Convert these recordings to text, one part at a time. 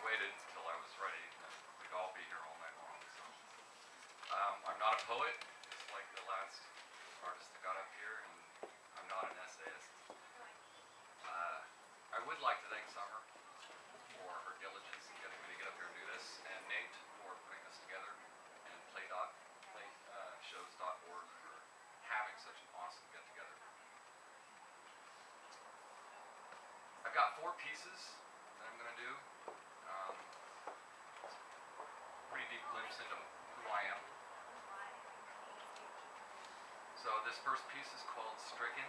waited until I was ready, and we'd all be here all night long. So, I'm not a poet, just like the last artist that got up here, and I'm not an essayist. I would like to thank Summer for her diligence in getting me to get up here and do this, and Nate for putting this together, and playshows.org for having such an awesome get-together. I've got 4 pieces that I'm going to do. Pretty deep glimpse into who I am. So this first piece is called Stricken.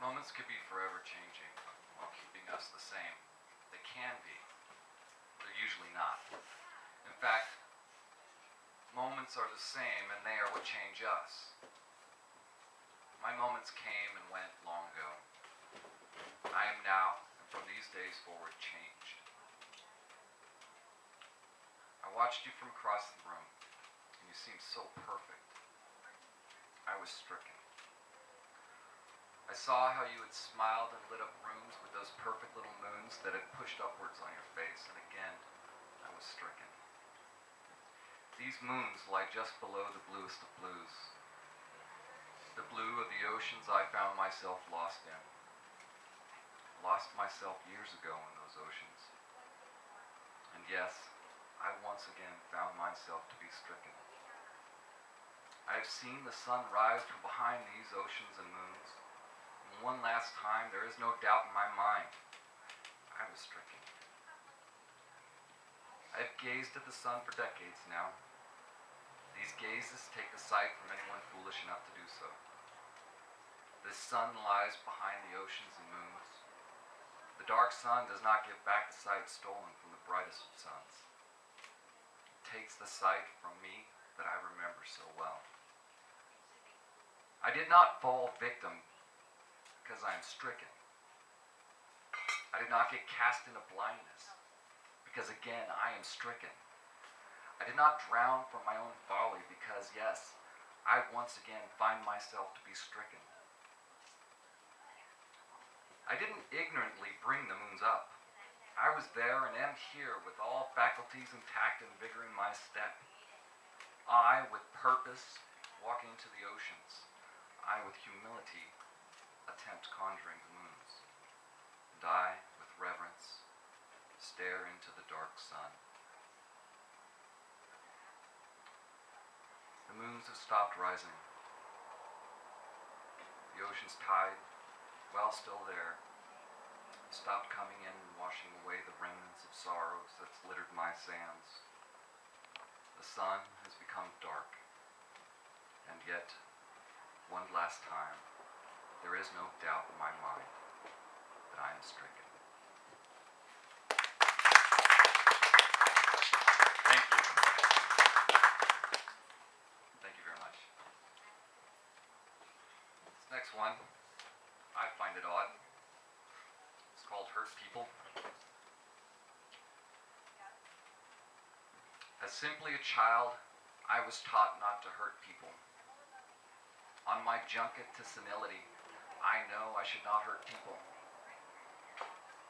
Moments could be forever changing while keeping us the same. They can be. They're usually not. In fact, moments are the same, and they are what change us. My moments came and went long ago. I am now, and from these days forward, changed. I watched you from across the room, and you seemed so perfect. I was stricken. I saw how you had smiled and lit up rooms with those perfect little moons that had pushed upwards on your face, and again, I was stricken. These moons lie just below the bluest of blues. The blue of the oceans I found myself lost in. Lost myself years ago in those oceans. And yes, I once again found myself to be stricken. I have seen the sun rise from behind these oceans and moons. And one last time, there is no doubt in my mind, I was stricken. I have gazed at the sun for decades now. These gazes take the sight from anyone foolish enough to do so. The sun lies behind the oceans and moons. The dark sun does not give back the sight stolen from the brightest of suns. It takes the sight from me that I remember so well. I did not fall victim because I am stricken. I did not get cast into blindness because again I am stricken. I did not drown from my own folly because, yes, I once again find myself to be stricken. I didn't ignorantly bring the moons up. I was there and am here with all faculties intact and vigor in my step. I, with purpose, walk into the oceans. I, with humility, attempt conjuring the moons. And I, with reverence, stare into the dark sun. The moons have stopped rising. The ocean's tide, while still there, stopped coming in and washing away the remnants of sorrows that's littered my sands. The sun has become dark, and yet, one last time, there is no doubt in my mind that I am stricken. Thank you. Thank you very much. This next one, I find it odd. It's called Hurt People. As simply a child, I was taught not to hurt people. On my junket to senility, I know I should not hurt people.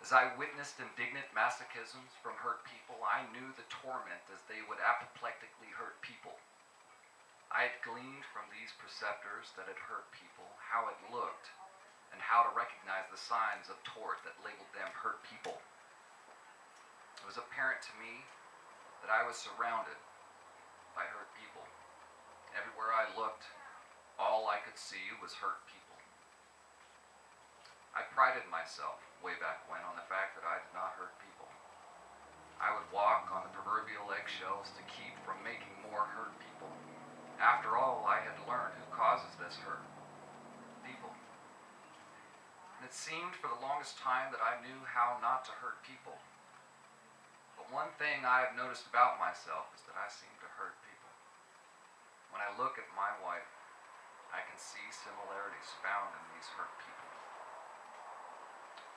As I witnessed indignant masochisms from hurt people, I knew the torment as they would apoplectically hurt people. I had gleaned from these preceptors that had hurt people how it looked and how to recognize the signs of tort that labeled them hurt people. It was apparent to me that I was surrounded by hurt people. Everywhere I looked, all I could see was hurt people. I prided myself, way back when, on the fact that I did not hurt people. I would walk on the proverbial eggshells to keep from making more hurt people. After all, I had learned who causes this hurt. People. And it seemed for the longest time that I knew how not to hurt people. But one thing I have noticed about myself is that I seem to hurt people. When I look at my wife, I can see similarities found in these hurt people.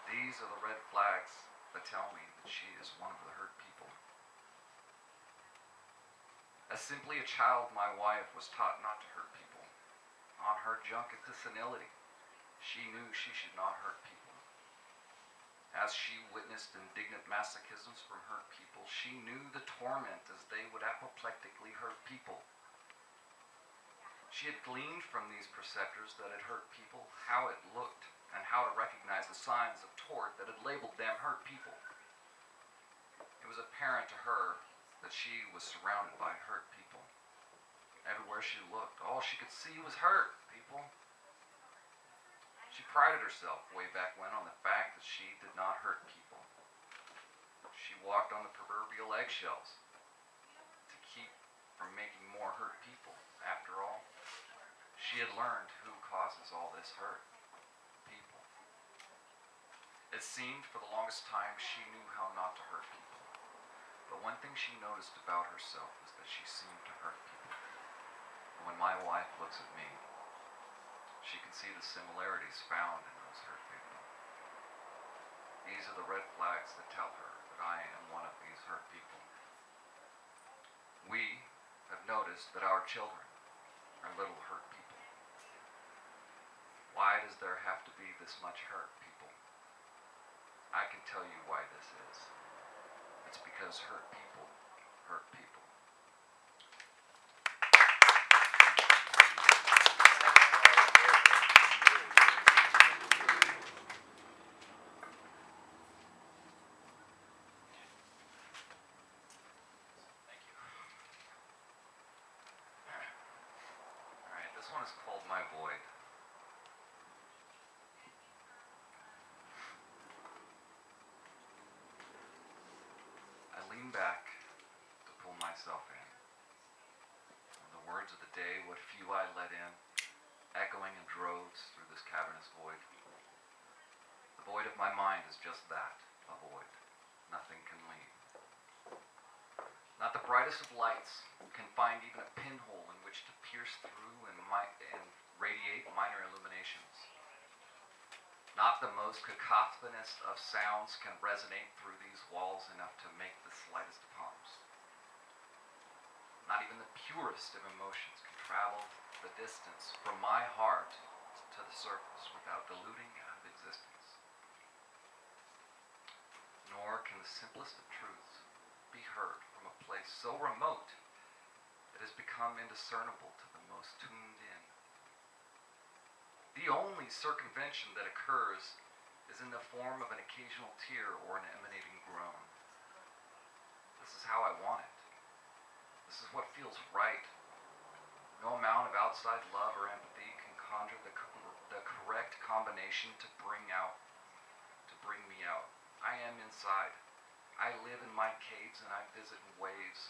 These are the red flags that tell me that she is one of the hurt people. As simply a child, my wife was taught not to hurt people. her junket to senility. She knew she should not hurt people. As she witnessed indignant masochisms from hurt people, she knew the torment as they would apoplectically hurt people. She had gleaned from these preceptors that had hurt people how it looked and how to recognize the signs of tort that had labeled them hurt people. It was apparent to her that she was surrounded by hurt people. Everywhere she looked, all she could see was hurt people. She prided herself way back when on the fact that she did not hurt people. She walked on the proverbial eggshells to keep from making more hurt people. After all, she had learned who causes all this hurt. People. It seemed for the longest time she knew how not to hurt people. But one thing she noticed about herself was that she seemed to hurt people. And when my wife looks at me, she can see the similarities found in those hurt people. These are the red flags that tell her that I am one of these hurt people. We have noticed that our children are little hurt people. Why does there have to be this much hurt people? I can tell you why this is. It's because hurt people hurt people. This one is called My Void. I lean back to pull myself in. And the words of the day, what few I let in, echoing in droves through this cavernous void. The void of my mind is just that, a void. Nothing can leave. Not the brightest of lights can find even a pinhole in which to pierce through and radiate minor illuminations. Not the most cacophonous of sounds can resonate through these walls enough to make the slightest of hums. Not even the purest of emotions can travel the distance from my heart to the surface without diluting out of existence. Nor can the simplest of truths be heard from a place so remote it has become indiscernible to the most tuned in. The only circumvention that occurs is in the form of an occasional tear or an emanating groan. This is how I want it. This is what feels right. No amount of outside love or empathy can conjure the correct combination to bring me out. I am inside. I live in my caves and I visit in waves.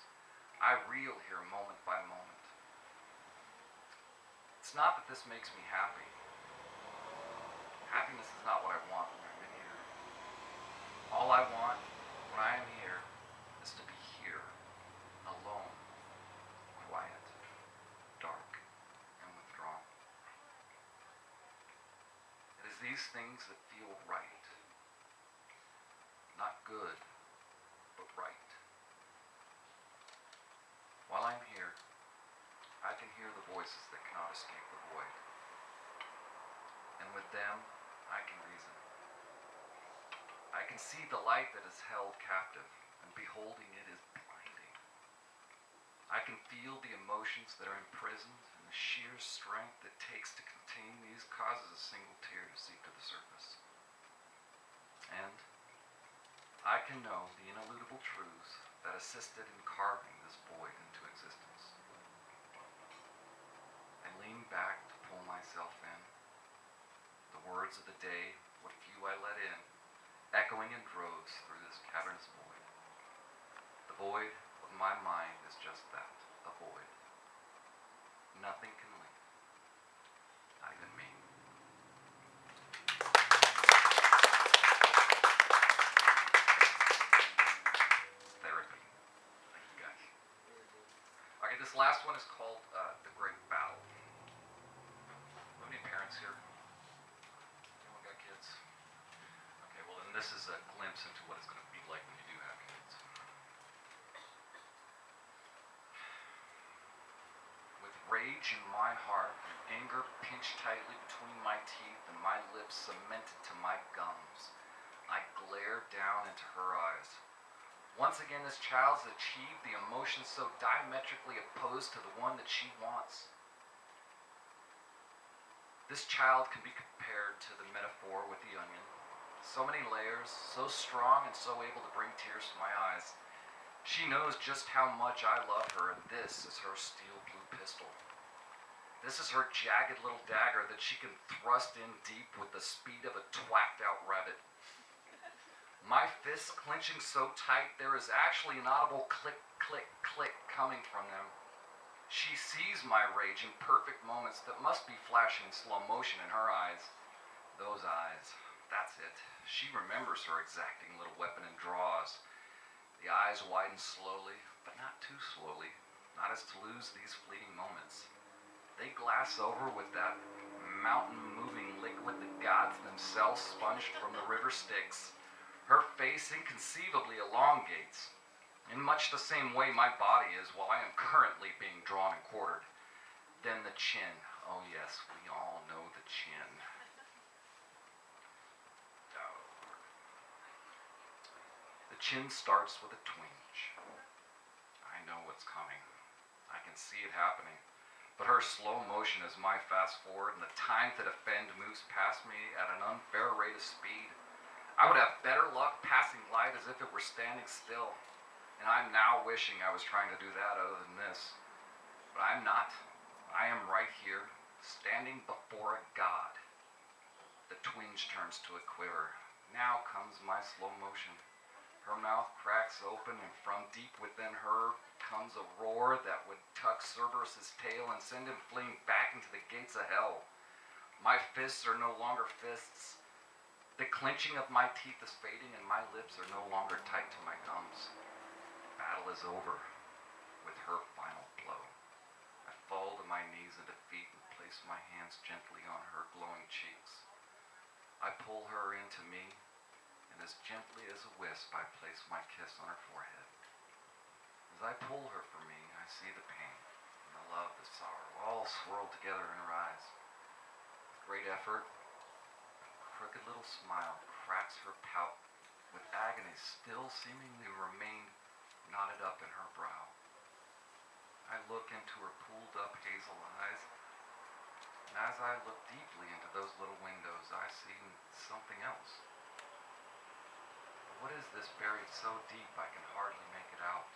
I reel here moment by moment. It's not that this makes me happy. Happiness is not what I want when I'm in here. All I want when I am here is to be here, alone, quiet, dark, and withdrawn. It is these things that feel right. Not good, but right. While I'm here, I can hear the voices that cannot escape the void. And with them, I can reason. I can see the light that is held captive, and beholding it is blinding. I can feel the emotions that are imprisoned, and the sheer strength it takes to contain these causes a single tear to seep to the surface. And I can know the ineludible truths that assisted in carving this void into existence. I lean back to pull myself in. The words of the day, what few I let in, echoing in droves through this cavernous void. The void of my mind is just that, a void. Nothing can leave, not even me. Therapy. Thank you guys. Okay, this last one is called The Great Battle. How many parents here? Anyone got kids? Okay, well then this is a glimpse into what it's going to be like when you do have kids. With rage in my heart and anger pinched tightly between my teeth and my lips cemented to my gums, I glare down into her eyes. Once again, this child has achieved the emotion so diametrically opposed to the one that she wants. This child can be compared to the metaphor with the onion. So many layers, so strong and so able to bring tears to my eyes. She knows just how much I love her, and this is her steel blue pistol. This is her jagged little dagger that she can thrust in deep with the speed of a twacked out rabbit. My fists clenching so tight there is actually an audible click, click, click coming from them. She sees my rage in perfect moments that must be flashing in slow motion in her eyes. Those eyes, that's it. She remembers her exacting little weapon and draws. The eyes widen slowly, but not too slowly, not as to lose these fleeting moments. They glass over with that mountain-moving liquid the gods themselves sponged from the river Styx. Her face inconceivably elongates, in much the same way my body is while I am currently being drawn and quartered. Then the chin. Oh yes, we all know the chin. Oh. The chin starts with a twinge. I know what's coming. I can see it happening. But her slow motion is my fast forward, and the time to defend moves past me at an unfair rate of speed. I would have better luck passing light as if it were standing still. And I'm now wishing I was trying to do that other than this. But I'm not. I am right here, standing before a god. The twinge turns to a quiver. Now comes my slow motion. Her mouth cracks open, and from deep within her comes a roar that would tuck Cerberus's tail and send him fleeing back into the gates of hell. My fists are no longer fists. The clenching of my teeth is fading, and my lips are no longer tight to my gums. Battle is over with her final blow. I fall to my knees in defeat and place my hands gently on her glowing cheeks. I pull her into me, and as gently as a wisp, I place my kiss on her forehead. As I pull her from me, I see the pain, and the love, the sorrow, all swirled together in her eyes. With great effort, crooked little smile cracks her pout, with agony still seemingly remained knotted up in her brow. I look into her pooled-up hazel eyes, and as I look deeply into those little windows, I see something else. What is this buried so deep I can hardly make it out?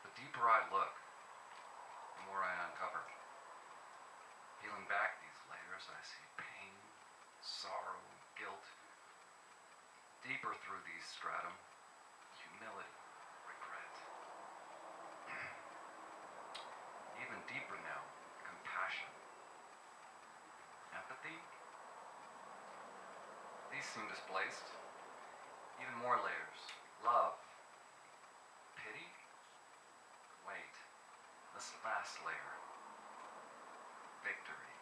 The deeper I look, the more I uncover. Peeling back these layers, I see pain, sorrow, guilt. Deeper through these stratum, humility, regret. Even deeper now, compassion. Empathy? These seem displaced. Even more layers. Love. Pity? Wait. This last layer. Victory.